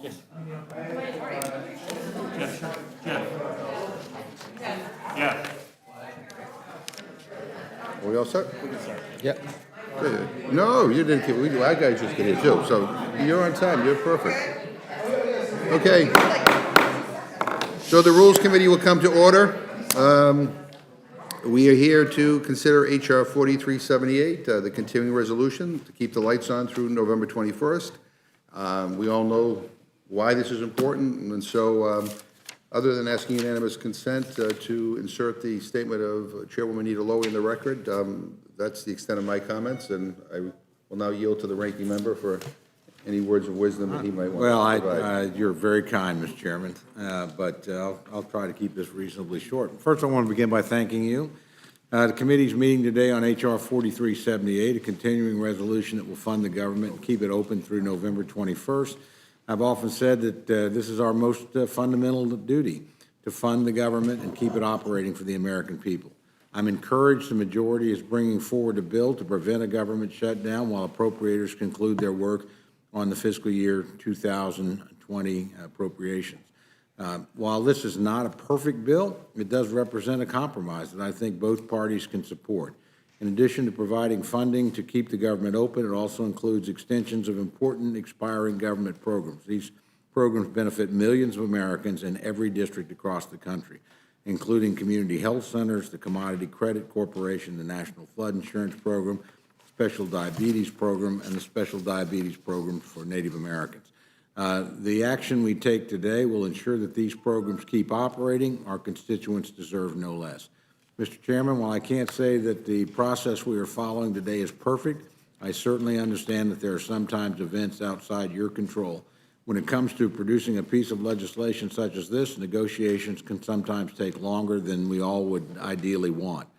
Yes. Jeff. Yeah. Are we all set? Yep. Good. No, you didn't get, our guys just get here too, so you're on time, you're perfect. Okay. So the Rules Committee will come to order. We are here to consider H.R. 4378, the continuing resolution to keep the lights on through November 21st. We all know why this is important, and so other than asking unanimous consent to insert the statement of Chairwoman Nita Lowy in the record, that's the extent of my comments, and I will now yield to the ranking member for any words of wisdom that he might want to provide. You're very kind, Mr. Chairman, but I'll try to keep this reasonably short. First, I want to begin by thanking you. The committee's meeting today on H.R. 4378, a continuing resolution that will fund the government and keep it open through November 21st. I've often said that this is our most fundamental duty, to fund the government and keep it operating for the American people. I'm encouraged the majority is bringing forward a bill to prevent a government shutdown while appropriators conclude their work on the fiscal year 2020 appropriations. While this is not a perfect bill, it does represent a compromise that I think both parties can support. In addition to providing funding to keep the government open, it also includes extensions of important expiring government programs. These programs benefit millions of Americans in every district across the country, including community health centers, the Commodity Credit Corporation, the National Flood Insurance Program, Special Diabetes Program, and the Special Diabetes Program for Native Americans. The action we take today will ensure that these programs keep operating. Our constituents deserve no less. Mr. Chairman, while I can't say that the process we are following today is perfect, I certainly understand that there are sometimes events outside your control. When it comes to producing a piece of legislation such as this, negotiations can sometimes take longer than we all would ideally want.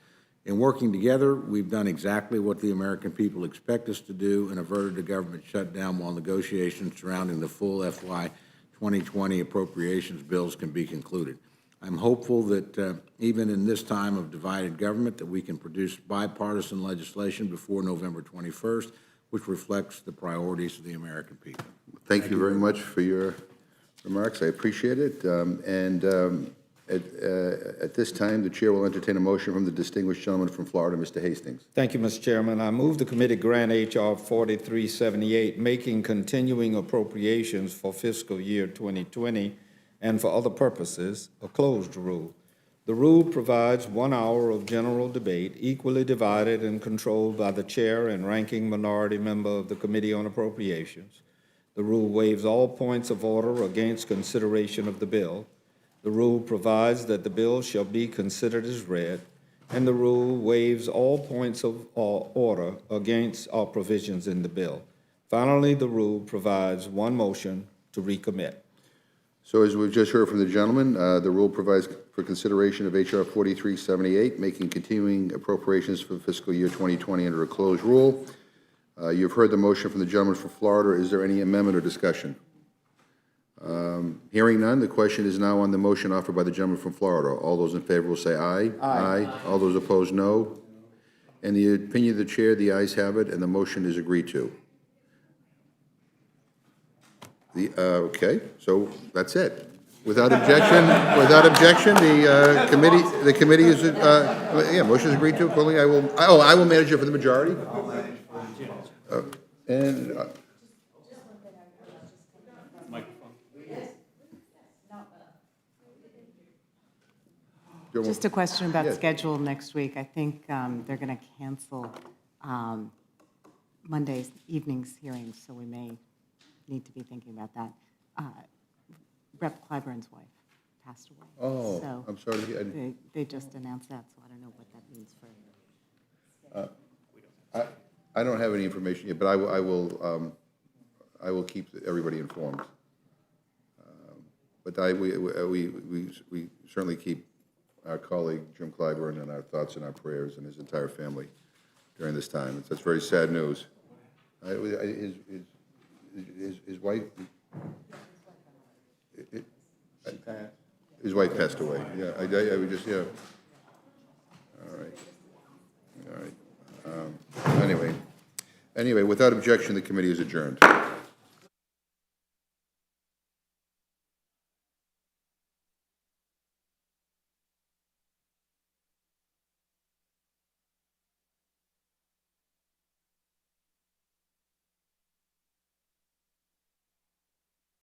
In working together, we've done exactly what the American people expect us to do and averted a government shutdown while negotiations surrounding the full FY 2020 appropriations bills can be concluded. I'm hopeful that even in this time of divided government that we can produce bipartisan legislation before November 21st, which reflects the priorities of the American people. Thank you very much for your remarks. I appreciate it. At this time, the chair will entertain a motion from the distinguished gentleman from Florida, Mr. Hastings. Thank you, Mr. Chairman. I move the committee grant H.R. 4378, making continuing appropriations for fiscal year 2020 and for other purposes, a closed rule. The rule provides 1 hour of general debate, equally divided and controlled by the chair and ranking minority member of the Committee on Appropriations. The rule waives all points of order against consideration of the bill. The rule provides that the bill shall be considered as read, and the rule waives all points of order against all provisions in the bill. Finally, the rule provides one motion to recommit. So as we've just heard from the gentleman, the rule provides for consideration of H.R. 4378, making continuing appropriations for fiscal year 2020 under a closed rule. You've heard the motion from the gentleman from Florida. Is there any amendment or discussion? Hearing none, the question is now on the motion offered by the gentleman from Florida. All those in favor will say aye. Aye. All those opposed, no. In the opinion of the chair, the ayes have it, and the motion is agreed to. Okay, so that's it. Without objection, the committee is, motion is agreed to. Accordingly, I will manage it for the majority. Just a question about schedule next week. I think they're going to cancel Monday's evening's hearings, so we may need to be thinking about that. Rep. Clyburn's wife passed away. Oh, so I'm sorry. they just announced that, so I don't know what that means for. I don't have any information yet, but I will keep everybody informed. But we certainly keep our colleague Jim Clyburn in our thoughts and our prayers and his entire family during this time. That's very sad news. His wife. His wife passed away. Yeah, I would just All right. Anyway, without objection, the committee is adjourned.